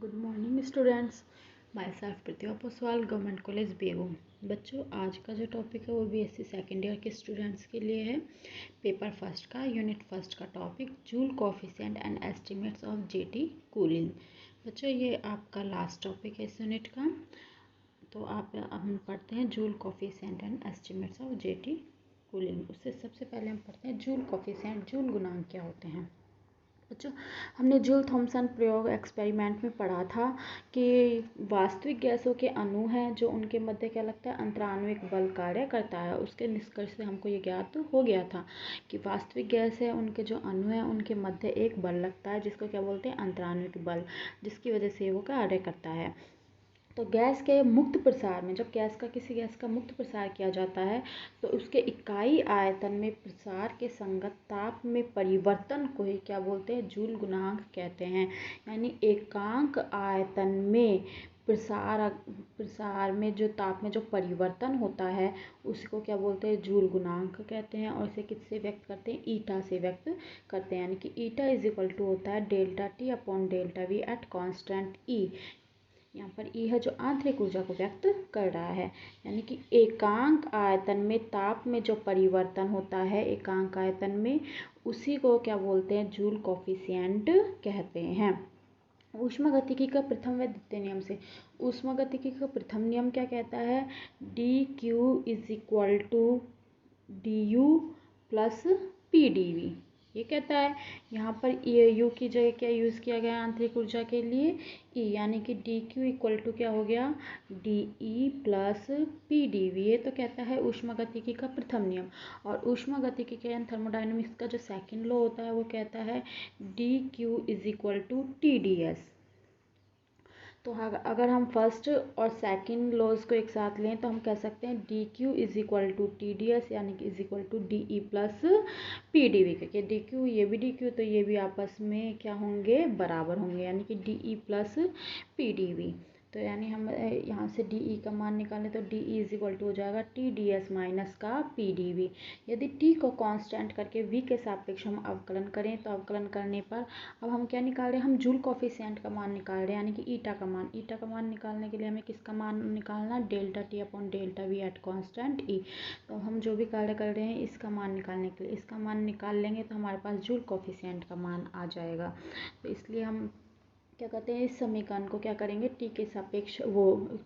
Good morning students. Myself Pratibha Poswal, government college Begu. बच्चों, आज का जो टॉपिक है वो बीएससी सेकेंड ईयर के स्टूडेंट्स के लिए है। पेपर फर्स्ट का यूनिट फर्स्ट का topic Joule coefficient and estimates of JT cooling. बच्चों, ये आपका लास्ट टॉपिक है इस यूनिट का। तो हम पढ़ते हैं joule coefficient and estimates of JT cooling. उससे सबसे पहले हम पढ़ते हैं जूल कोफिशिएंट, जूल गुणांक क्या होते हैं। बच्चों, हमने जूल थॉमसन प्रयोग एक्सपेरिमेंट में पढ़ा था कि वास्तविक गैसों के अणु हैं जो उनके मध्य क्या लगता है, अंतराण्विक बल कार्य करता है। उसके निष्कर्ष से हमको ये ज्ञात हो गया था कि वास्तविक गैस है, उनके जो अणु हैं उनके मध्य एक बल लगता है जिसको क्या बोलते हैं, अंतराण्विक बल, जिसकी वजह से वो कार्य करता है। तो गैस के मुक्त प्रसार में, जब किसी गैस का मुक्त प्रसार किया जाता है तो उसके इकाई आयतन में प्रसार के संगत ताप में परिवर्तन को ही क्या बोलते हैं, जूल गुणांक कहते हैं। यानी एकांक आयतन में प्रसार में जो ताप में जो परिवर्तन होता है उसको क्या बोलते हैं, जूल गुणांक कहते हैं। और इसे किससे व्यक्त करते हैं, ईटा से व्यक्त करते हैं। यानी कि ईटा इज इक्वल टू होता है delta T upon delta V at constant E. यहाँ पर ई है जो आंतरिक ऊर्जा को व्यक्त कर रहा है। यानी कि एकांक आयतन में ताप में जो परिवर्तन होता है एकांक आयतन में, उसी को क्या बोलते हैं, जूल कोफिशिएंट कहते हैं। ऊष्मागतिकी का प्रथम व द्वितीय नियम से, ऊष्मागतिकी का प्रथम नियम क्या कहता है, d Q is equal to d U plus P d V. ये कहता है। यहाँ पर यू की जगह क्या यूज़ किया गया आंतरिक ऊर्जा के लिए, ई, यानी कि डी क्यू इक्वल टू क्या हो गया, d E plus P d V. ये तो कहता है ऊष्मागतिकी का प्रथम नियम। और ऊष्मागतिकी के थर्मोडायनेमिक्स का जो सेकंड लॉ होता है वो कहता है d Q is equal to T d S. तो अगर हम फर्स्ट और सेकंड लॉज को एक साथ लें तो हम कह सकते हैं d Q is equal to T d S, यानी कि is equal to d E plus P d V. क्योंकि डी क्यू ये भी डी क्यू तो ये भी आपस में क्या होंगे, बराबर होंगे, यानी कि d E plus P d V. तो यानी हम यहाँ से डी ई का मान निकालें तो d E is equal to हो जाएगा टी डी एस माइनस का पी डी वी। यदि टी को कांस्टेंट करके वी के सापेक्ष हम अवकलन करें तो अवकलन करने पर अब हम क्या निकाल रहे हैं, हम जूल कोफिशिएंट का मान निकाल रहे हैं, यानी कि ईटा का मान। ईटा का मान निकालने के लिए हमें किसका मान निकालना, delta T upon delta V at constant E. तो हम जो भी कार्य कर रहे हैं इसका मान निकालने के लिए इसका मान निकाल लेंगे तो हमारे पास जूल कोफिशिएंट का मान आ जाएगा। तो इसलिए हम क्या कहते हैं, इस समीकरण को क्या करेंगे, टी के सापेक्ष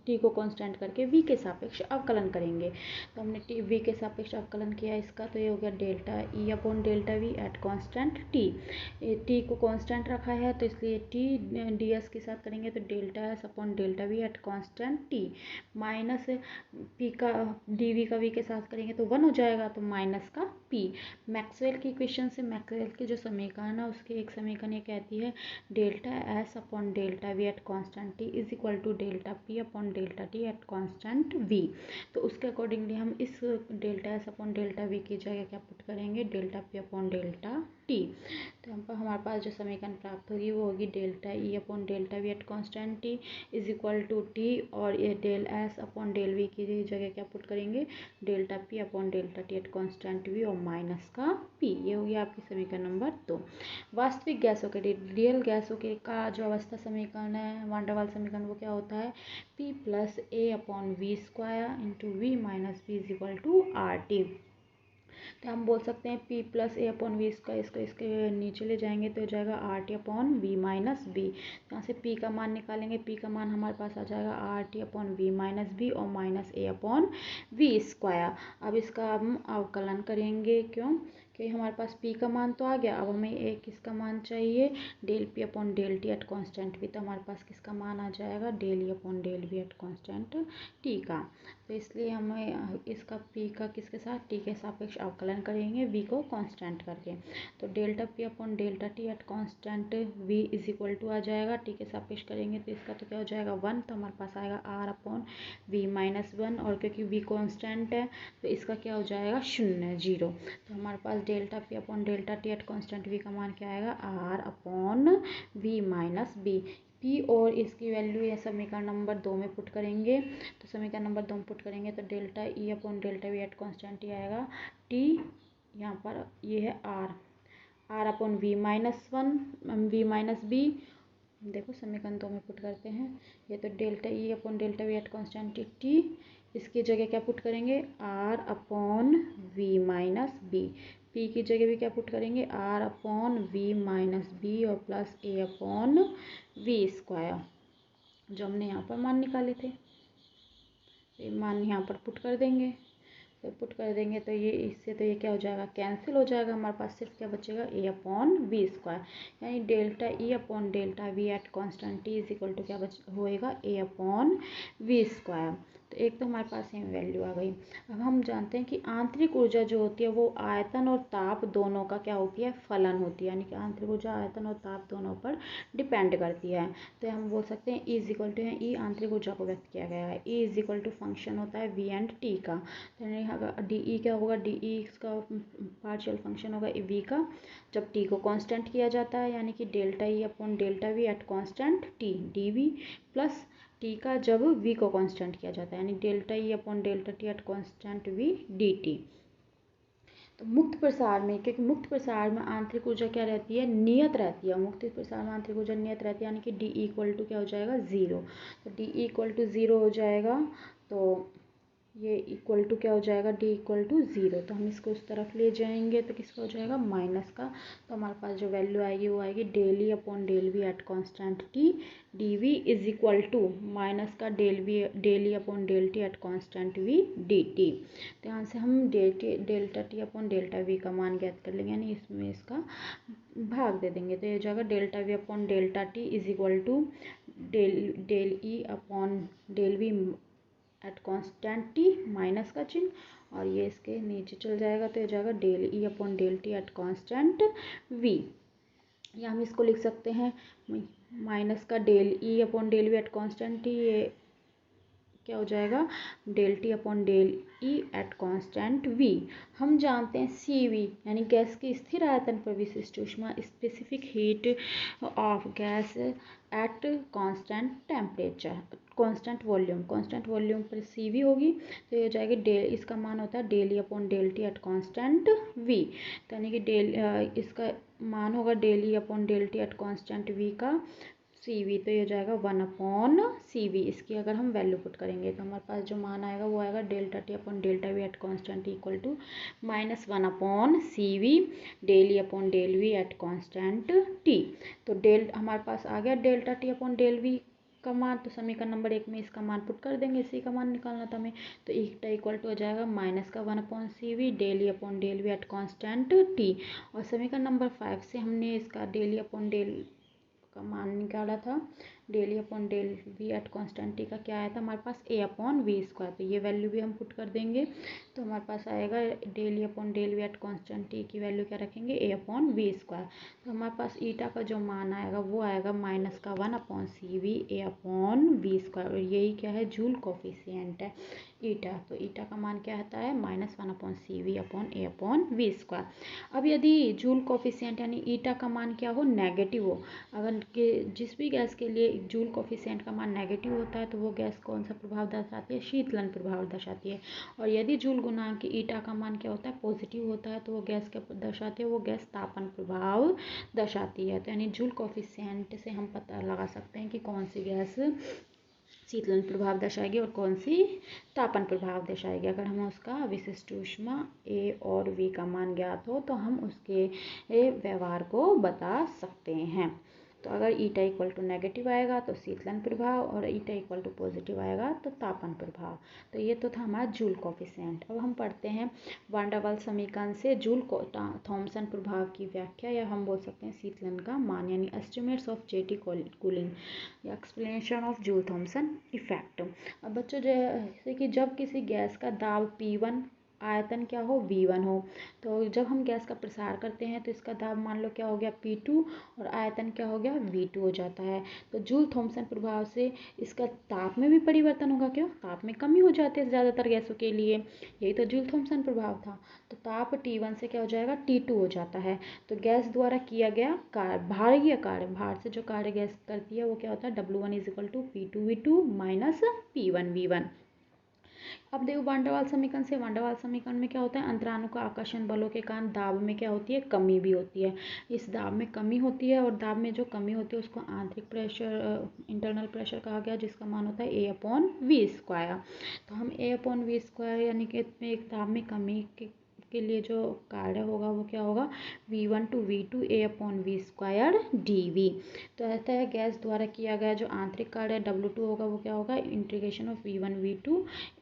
टी को कांस्टेंट करके वी के सापेक्ष अवकलन करेंगे। तो हमने टी वी के सापेक्ष अवकलन किया इसका, तो ये हो गया delta E upon delta V at constant T. T को कांस्टेंट रखा है तो इसलिए टी डी एस के साथ करेंगे तो delta S upon delta V at constant T, minus P का डी वी का वी के साथ करेंगे तो 1 हो जाएगा, तो माइनस का पी। मैक्सवेल की इक्वेशन से मैक्सवेल के जो समीकरण है उसके एक समीकरण ये कहती है delta S upon delta V at constant T is equal to delta P upon delta T at constant V. तो उसके अकॉर्डिंगली हम इस delta S upon delta V की जगह क्या पुट करेंगे, delta P upon delta T. तो हमारे पास जो समीकरण प्राप्त होगी वो होगी delta E upon delta V at constant T is equal to T, और ये del S upon del we की जगह क्या पुट करेंगे, delta P upon delta T at constant V और माइनस का पी। ये हो गया आपकी समीकरण नंबर 2। वास्तविक गैसों के रियल गैसों के का जो अवस्था समीकरण है, वान डेर वाल समीकरण, वो क्या होता है, P plus A upon V square into V minus V is equal to R T. तो हम बोल सकते हैं P plus A upon V square, इसको इसके नीचे ले जाएंगे तो हो जाएगा R T upon V minus B. यहाँ से P का मान निकालेंगे, P का मान हमारे पास आ जाएगा R T upon V minus B और minus A upon V square. अब इसका हम अवकलन करेंगे, क्यों कि हमारे पास P का मान तो आ गया, अब हमें एक किसका मान चाहिए, del P upon del T at constant V. तो हमारे पास किसका मान आ जाएगा, del E upon del V at constant T का। तो इसलिए हमें इसका P का किसके साथ, टी के सापेक्ष अवकलन करेंगे V को कांस्टेंट करके। तो delta P upon delta T at constant V is equal to आ जाएगा, टी के सापेक्ष करेंगे तो इसका तो क्या हो जाएगा 1, तो हमारे पास आएगा R अपॉन V माइनस 1, और क्योंकि V कांस्टेंट है तो इसका क्या हो जाएगा 0। तो हमारे पास delta P upon delta T at constant V का मान क्या आएगा, R upon V minus B। P और इसकी वैल्यू ये समीकरण नंबर 2 में पुट करेंगे, तो समीकरण नंबर 2 में पुट करेंगे तो delta E upon delta V at constant ही आएगा, टी यहाँ पर ये है R upon V minus 1 V minus B देखो समीकरण 2 में पुट करते हैं। ये तो delta E upon delta V at constant T, इसकी जगह क्या पुट करेंगे, R upon V minus B. P की जगह भी क्या पुट करेंगे, R upon V minus B और plus A upon V square, जो हमने यहाँ पर मान निकाले थे। ये मान यहाँ पर पुट कर देंगे। तो पुट कर देंगे तो ये इससे तो ये क्या हो जाएगा, कैंसिल हो जाएगा। हमारे पास सिर्फ क्या बचेगा, ए अपॉन वी स्क्वायर, यानी delta E upon delta V at constant T is equal to क्या होएगा, ए अपॉन वी स्क्वायर। तो एक तो हमारे पास यहाँ वैल्यू आ गई। अब हम जानते हैं कि आंतरिक ऊर्जा जो होती है वो आयतन और ताप दोनों का क्या होती है, फलन होती है, यानी कि आंतरिक ऊर्जा आयतन और ताप दोनों पर डिपेंड करती है। तो हम बोल सकते हैं ई इज इक्वल टू है, ई आंतरिक ऊर्जा को व्यक्त किया गया है, E is equal to function होता है वी एंड टी का। तो यानी डी ई क्या होगा, डी ई इसका पार्शियल फंक्शन होगा वी का, जब टी को कांस्टेंट किया जाता है, यानी कि delta E upon delta V at constant T D V, plus T का जब वी को कांस्टेंट किया जाता है, यानी delta E upon delta T at constant V D T. तो मुक्त प्रसार में, क्योंकि मुक्त प्रसार में आंतरिक ऊर्जा क्या रहती है, नियत रहती है। मुक्त प्रसार में आंतरिक ऊर्जा नियत रहती है, यानी कि डी इक्वल टू क्या हो जाएगा, ज़ीरो। तो डी इक्वल टू ज़ीरो हो जाएगा, तो ये इक्वल टू क्या हो जाएगा, डी इक्वल टू ज़ीरो। तो हम इसको उस तरफ ले जाएंगे तो किसका हो जाएगा, माइनस का। तो हमारे पास जो वैल्यू आएगी वो आएगी del E upon del V at constant T D V is equal to minus का del E upon del T at constant V D T. तो यहाँ से हम delta T upon delta V का मान ज्ञात कर लेंगे, यानी इसमें इसका भाग दे देंगे। तो ये हो जाएगा delta V upon delta T is equal to del E upon del V at constant T minus का चिन्ह, और ये इसके नीचे चल जाएगा तो हो जाएगा del E upon del T at constant V. या हम इसको लिख सकते हैं माइनस का del E upon del V at constant T, ये क्या हो जाएगा, del T upon del E at constant V. हम जानते हैं सी वी, यानी गैस की स्थिर आयतन पर विशिष्ट ऊष्मा, specific heat of gas at constant temperature, constant volume पर सी वी होगी। तो ये हो जाएगी डेल, इसका मान होता है del E upon del T at constant V. तो यानी कि इसका मान होगा del E upon del T at constant V का सी वी, तो ये हो जाएगा 1 अपॉन सी वी। इसकी अगर हम वैल्यू पुट करेंगे तो हमारे पास जो मान आएगा वो आएगा delta T upon delta V at constant equal to -1 upon C V del E upon del V at constant T. तो हमारे पास आ गया delta T upon del V का मान। तो समीकरण नंबर 1 में इसका मान पुट कर देंगे, इसी का मान निकालना था हमें। तो ईटा इक्वल टू हो जाएगा -1 upon C V del E upon del V at constant T. और समीकरण नंबर 5 से हमने इसका डेल ई अपॉन डेल का मान निकाला था, del E upon del V at constant T का क्या आया था हमारे पास, ए अपॉन वी स्क्वायर। तो ये वैल्यू भी हम पुट कर देंगे, तो हमारे पास आएगा del E upon del V at constant T की वैल्यू क्या रखेंगे, ए अपॉन वी स्क्वायर। तो हमारे पास ईटा का जो मान आएगा वो आएगा -1 upon C V A upon V square, और यही क्या है, जूल कोफिशिएंट है ईटा। तो ईटा का मान क्या आता है, -1 upon C V upon A upon V square. अब यदि जूल कोफिशिएंट यानी ईटा का मान क्या हो, नेगेटिव हो, अगर जिस भी गैस के लिए जूल कोफिशिएंट का मान नेगेटिव होता है तो वो गैस कौन सा प्रभाव दर्शाती है, शीतलन प्रभाव दर्शाती है। और यदि जूल गुणांक ईटा का मान क्या होता है, पॉजिटिव होता है, तो वो गैस क्या दर्शाती है, वो गैस तापन प्रभाव दर्शाती है। तो यानी जूल कोफिशिएंट से हम पता लगा सकते हैं कि कौन सी गैस शीतलन प्रभाव दर्शाएगी और कौन सी तापन प्रभाव दर्शाएगी। अगर हमें उसका विशिष्ट ऊष्मा ए और वी का मान ज्ञात हो तो हम उसके व्यवहार को बता सकते हैं। तो अगर ईटा इक्वल टू नेगेटिव आएगा तो शीतलन प्रभाव, और ईटा इक्वल टू पॉजिटिव आएगा तो तापन प्रभाव। तो ये तो था हमारा जूल कोफिशिएंट। अब हम पढ़ते हैं वान डर वाल्स समीकरण से जूल थॉमसन प्रभाव की व्याख्या, या हम बोल सकते हैं शीतलन का मान, यानी एस्टिमेट्स ऑफ जेटी कूलिंग या explanation of Joule Thomson effect. अब बच्चों जैसे कि जब किसी गैस का दाब P1 आयतन क्या हो, V1 हो, तो जब हम गैस का प्रसार करते हैं तो इसका दाब मान लो क्या हो गया, P2, और आयतन क्या हो गया, V2 हो जाता है। तो जूल थॉमसन प्रभाव से इसका ताप में भी परिवर्तन होगा, क्यों, ताप में कमी हो जाती है ज़्यादातर गैसों के लिए, यही तो जूल थॉमसन प्रभाव था। तो ताप T1 से क्या हो जाएगा, T2 हो जाता है। तो गैस द्वारा किया गया कार्य, भारीय कार्य, भार से जो कार्य गैस करती है वो क्या होता है, W1 = P2V2 - P1V1। अब देखो वांडरवाल समीकरण से, वांडरवाल समीकरण में क्या होता है, अंतराणु का आकर्षण बलों के कारण दाब में क्या होती है, कमी भी होती है। इस दाब में कमी होती है और दाब में जो कमी होती है उसको आंतरिक प्रेशर, इंटरनल प्रेशर कहा गया, जिसका मान होता है A/V²। तो हम A/V² यानी कि एक दाब में कमी के लिए जो कार्य होगा वो क्या होगा, V1 to V2 A/V²dV। तो ऐसा है गैस द्वारा किया गया जो आंतरिक कार्य W2 होगा वो क्या होगा, integration of V1 V2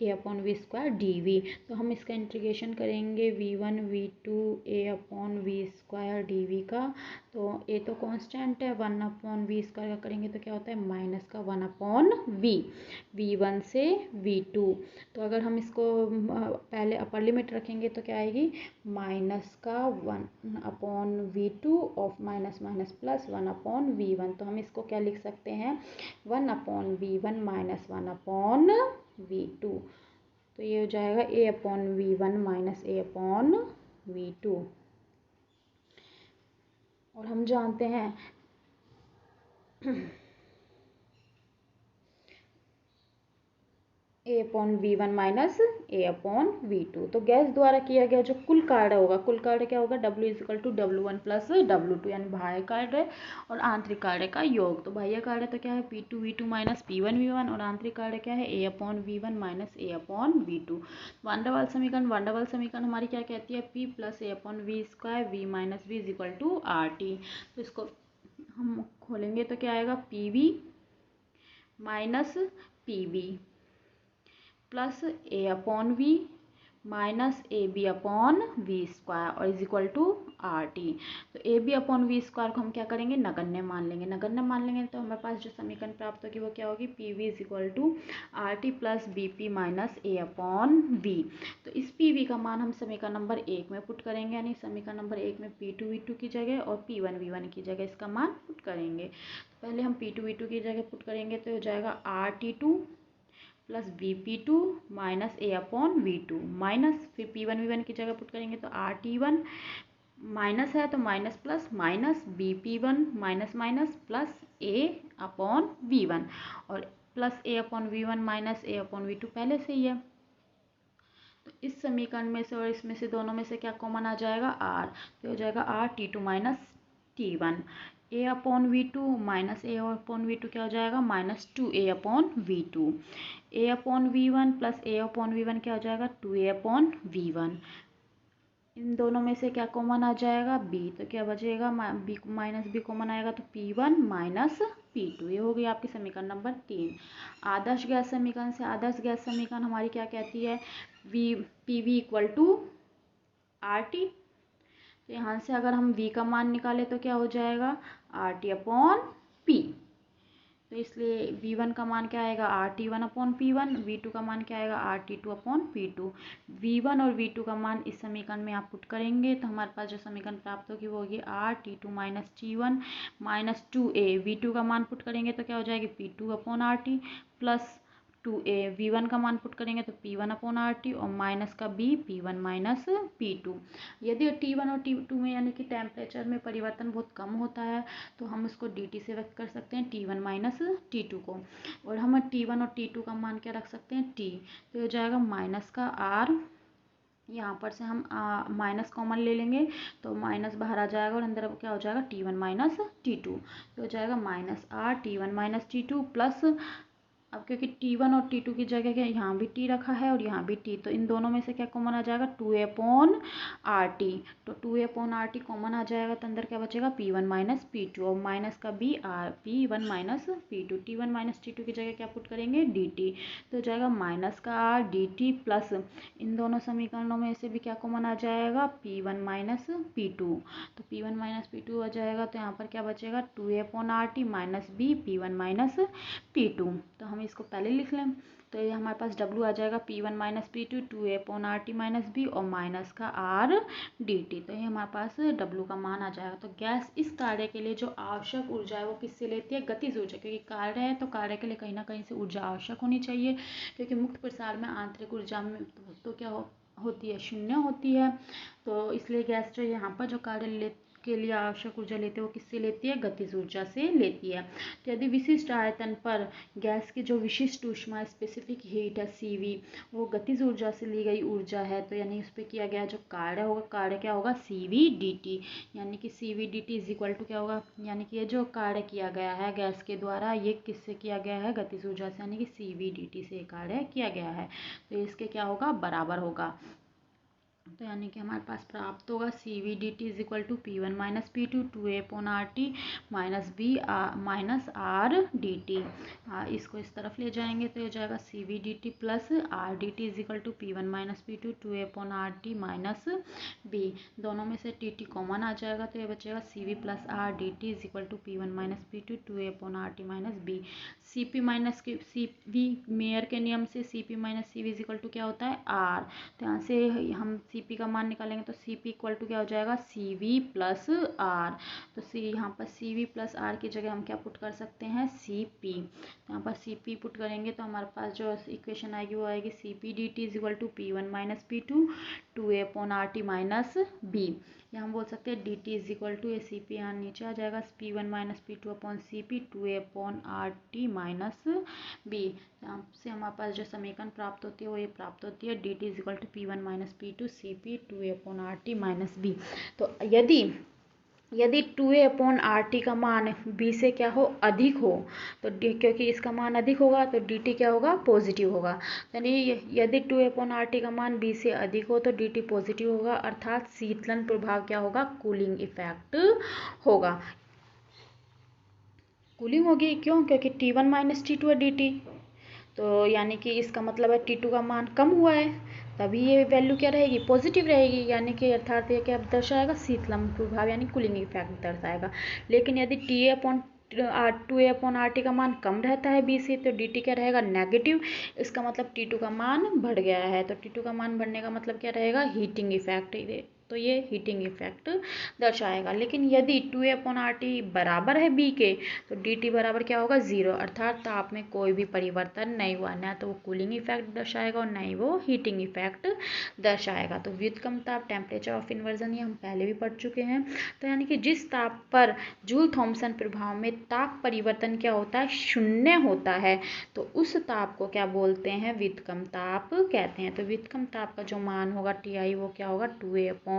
A/V²dV। तो हम इसका इंटीग्रेशन करेंगे V1 V2 A/V² का। तो A तो कांस्टेंट है, 1/V² का करेंगे तो क्या होता है, माइनस का 1/V, V1 से V2। तो अगर हम इसको पहले अपर लिमिट रखेंगे तो क्या आएगी, माइनस का 1/V2 of minus minus plus 1/V1। तो हम इसको क्या लिख सकते हैं, 1/V1 माइनस 1/V2। तो ये हो जाएगा A/V1 माइनस A/V2। और हम जानते हैं A/V1 माइनस A/V2। तो गैस द्वारा किया गया जो कुल कार्य होगा, कुल कार्य क्या होगा, W=W1 प्लस W2 यानी बाह्य कार्य और आंतरिक कार्य का योग। तो बाह्य कार्य तो क्या है, P2V2 माइनस P1V1 और आंतरिक कार्य क्या है, A/V1 माइनस A/V2। वांडरवाल समीकरण, वांडरवाल समीकरण हमारी क्या कहती है, P plus A/V² V minus V = RT। तो इसको हम खोलेंगे तो क्या आएगा, PV minus PV plus A/V minus AB/V² और =RT। तो AB/V² को हम क्या करेंगे, नगण्य मान लेंगे। नगण्य मान लेंगे तो हमारे पास जो समीकरण प्राप्त होगी वो क्या होगी, PV =RT plus BP minus A/V। तो इस PV का मान हम समीकरण नंबर 1 में पुट करेंगे, यानी समीकरण नंबर 1 में P2V2 की जगह और P1V1 की जगह इसका मान पुट करेंगे। तो पहले हम P2V2 की जगह पुट करेंगे तो हो जाएगा RT2 plus BP2 minus A/V2 minus, फिर P1V1 की जगह पुट करेंगे तो RT1 माइनस है तो minus plus minus BP1 minus minus plus A/V1 और प्लस A/V1 माइनस A/V2 पहले से ही है। तो इस समीकरण में से और इसमें से दोनों में से क्या कॉमन आ जाएगा, R। तो हो जाएगा RT2 minus T1। A/V2 minus A/V2 क्या हो जाएगा, minus 2A/V2। A/V1 plus A/V1 क्या हो जाएगा, 2A/V1। इन दोनों में से क्या कॉमन आ जाएगा, B। तो क्या बचेगा, B माइनस B कॉमन आएगा तो P1 माइनस P2। ये हो गई आपकी समीकरण नंबर 3। आदर्श गैस समीकरण से, आदर्श गैस समीकरण हमारी क्या कहती है, PV =RT। तो यहाँ से अगर हम V का मान निकालें तो क्या हो जाएगा, RT/P। तो इसलिए V1 का मान क्या आएगा, RT1/P1। V2 का मान क्या आएगा, RT2/P2। V1 और V2 का मान इस समीकरण में आप पुट करेंगे तो हमारे पास जो समीकरण प्राप्त होगी वो होगी RT2 minus T1 minus 2A। V2 का मान पुट करेंगे तो क्या हो जाएगी, P2/RT प्लस 2A। V1 का मान पुट करेंगे तो P1/RT और माइनस का B P1 माइनस P2। यदि T1 और T2 में यानी कि टेम्परेचर में परिवर्तन बहुत कम होता है तो हम इसको DT से व्यक्त कर सकते हैं, T1 माइनस T2 को। और हम T1 और T2 का मान क्या रख सकते हैं, T। तो हो जाएगा माइनस का R, यहाँ पर से हम माइनस कॉमन ले लेंगे तो माइनस बाहर आ जाएगा और अंदर क्या हो जाएगा, T1 माइनस T2। तो हो जाएगा minus R T1 minus T2 plus, अब क्योंकि T1 और T2 की जगह क्या यहाँ भी T रखा है और यहाँ भी T, तो इन दोनों में से क्या कॉमन आ जाएगा, 2A/RT। तो 2A/RT कॉमन आ जाएगा तो अंदर क्या बचेगा, P1 माइनस P2 और माइनस का B P1 minus P2। T1 minus T2 की जगह क्या पुट करेंगे, DT। तो हो जाएगा माइनस का R DT प्लस, इन दोनों समीकरणों में से भी क्या कॉमन आ जाएगा, P1 माइनस P2। तो P1 माइनस P2 आ जाएगा तो यहाँ पर क्या बचेगा, 2A/RT minus B P1 minus P2। तो हम इसको पहले लिख लें तो ये हमारे पास W आ जाएगा, P1 minus P2 2A/RT minus B और माइनस का R DT। तो ये हमारे पास W का मान आ जाएगा। तो गैस इस कार्य के लिए जो आवश्यक ऊर्जा है वो किससे लेती है, गतिज ऊर्जा। क्योंकि कार्य है तो कार्य के लिए कहीं ना कहीं से ऊर्जा आवश्यक होनी चाहिए, क्योंकि मुक्त प्रसार में आंतरिक ऊर्जा में तो क्या होती है, शून्य होती है। तो इसलिए गैस जो यहाँ पर जो कार्य के लिए आवश्यक ऊर्जा लेते हैं वो किससे लेती है, गतिज ऊर्जा से लेती है। तो यदि विशिष्ट आयतन पर गैस की जो विशिष्ट ऊष्मा स्पेसिफिक हीट है CV वो गतिज ऊर्जा से ली गई ऊर्जा है, तो यानी उस पर किया गया जो कार्य होगा, कार्य क्या होगा, CVdT, यानी कि CVdT इज इक्वल टू क्या होगा, यानी कि ये जो कार्य किया गया है गैस के द्वारा ये किससे किया गया है, गतिज ऊर्जा से, यानी कि CVdT से कार्य किया गया है। तो इसके क्या होगा, बराबर होगा। तो यानी कि हमारे पास प्राप्त होगा CVdT is equal to P1 minus P2 2A/RT minus B minus RdT। इसको इस तरफ ले जाएंगे तो ये जाएगा CVdT plus RdT is equal to P1 minus P2 2A/RT minus B। दोनों में से TT कॉमन आ जाएगा तो ये बचेगा CV plus RdT is equal to P1 minus P2 2A/RT minus B। CP minus CV Mayer के नियम से CP minus CV is equal to क्या होता है, R। तो यहाँ से हम CP का मान निकालेंगे तो CP इक्वल टू क्या हो जाएगा, CV प्लस R। तो यहाँ पर CV प्लस R की जगह हम क्या पुट कर सकते हैं, CP। तो यहाँ पर CP पुट करेंगे तो हमारे पास जो इक्वेशन आएगी वो आएगी CPdT is equal to P1 minus P2 2A/RT minus B। या हम बोल सकते हैं DT इज इक्वल टू ये CP यहाँ नीचे आ जाएगा P1 minus P2 upon CP 2A/RT minus B। यहाँ से हमारे पास जो समीकरण प्राप्त होती है वो ये प्राप्त होती है DT is equal to P1 minus P2 CP 2A/RT minus B। तो यदि 2A/RT का मान B से क्या हो, अधिक हो, तो क्योंकि इसका मान अधिक होगा तो DT क्या होगा, पॉजिटिव होगा। यानी यदि 2A/RT का मान B से अधिक हो तो DT पॉजिटिव होगा, अर्थात शीतलन प्रभाव क्या होगा, कूलिंग इफेक्ट होगा। कूलिंग होगी क्यों, क्योंकि T1 माइनस T2 है DT, तो यानी कि इसका मतलब है T2 का मान कम हुआ है, तभी ये वैल्यू क्या रहेगी, पॉजिटिव रहेगी। यानी कि अर्थात ये क्या दर्शाएगा, शीतलन प्रभाव यानी कूलिंग इफेक्ट दर्शाएगा। लेकिन यदि 2A/RT का मान कम रहता है B से तो DT क्या रहेगा, नेगेटिव। इसका मतलब T2 का मान बढ़ गया है, तो T2 का मान बढ़ने का मतलब क्या रहेगा, हीटिंग इफेक्ट, तो ये हीटिंग इफेक्ट दर्शाएगा। लेकिन यदि 2A/RT बराबर है B के तो DT बराबर क्या होगा, 0, अर्थात ताप में कोई भी परिवर्तन नहीं हुआ, ना तो वो कूलिंग इफेक्ट दर्शाएगा और ना ही वो हीटिंग इफेक्ट दर्शाएगा। तो व्युत्क्रम ताप टेम्परेचर ऑफ इन्वर्जन ये हम पहले भी पढ़ चुके हैं। तो यानी कि जिस ताप पर जूल थॉम्सन प्रभाव में ताप परिवर्तन क्या होता है, शून्य होता है, तो उस ताप को क्या बोलते हैं, व्युत्क्रम ताप कहते हैं। तो व्युत्क्रम ताप का जो मान होगा TI वो क्या होगा, 2A/RB।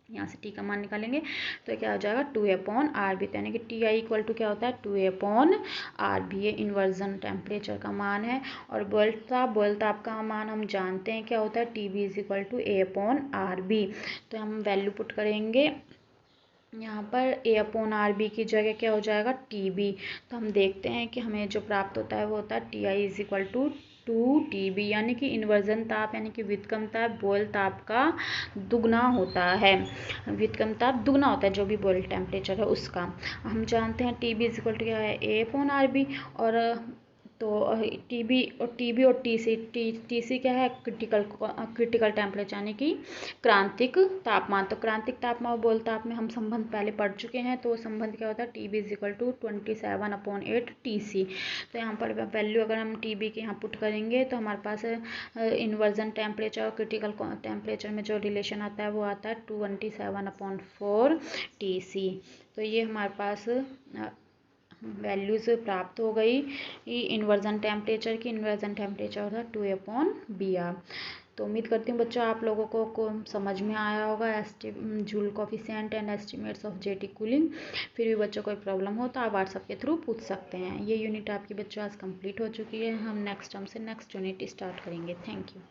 यहाँ से T का मान निकालेंगे तो क्या हो जाएगा, 2A/RB। तो यानी कि TI इक्वल टू क्या होता है, 2A/RB। ये इन्वर्जन टेम्परेचर का मान है। और बॉयल ताप का मान हम जानते हैं क्या होता है, TB is equal to A/RB। तो हम वैल्यू पुट करेंगे यहाँ पर A/RB की जगह क्या हो जाएगा, TB। तो हम देखते हैं कि हमें जो प्राप्त होता है वो होता है TI is equal to 2TB, यानी कि इन्वर्जन ताप यानी कि व्युत्क्रम ताप बॉयल ताप का दुगना होता है। व्युत्क्रम ताप दुगना होता है जो भी बॉयल टेम्परेचर है उसका। हम जानते हैं TB इज इक्वल टू क्या है, A/RB। और तो TB और TC क्या है, क्रिटिकल टेम्परेचर यानी कि क्रांतिक तापमान। तो क्रांतिक तापमान और बॉयल ताप में हम संबंध पहले पढ़ चुके हैं। तो संबंध क्या होता है, TB is equal to 27/8 TC। तो यहाँ पर वैल्यू अगर हम TB के यहाँ पुट करेंगे तो हमारे पास इन्वर्जन टेम्परेचर और क्रिटिकल टेम्परेचर में जो रिलेशन आता है वो आता है 27/4 TC। तो ये हमारे पास वैल्यूज़ प्राप्त हो गई इन्वर्जन टेम्परेचर की। इन्वर्जन टेम्परेचर होता है 2A/BR। तो उम्मीद करती हूँ बच्चों आप लोगों को समझ में आया होगा joule coefficient and estimates of JT cooling. फिर भी बच्चों कोई प्रॉब्लम हो तो आप व्हाट्सएप के थ्रू पूछ सकते हैं। ये यूनिट आपकी बच्चों आज कंप्लीट हो चुकी है। हम नेक्स्ट टर्म से नेक्स्ट यूनिट स्टार्ट करेंगे। Thank you.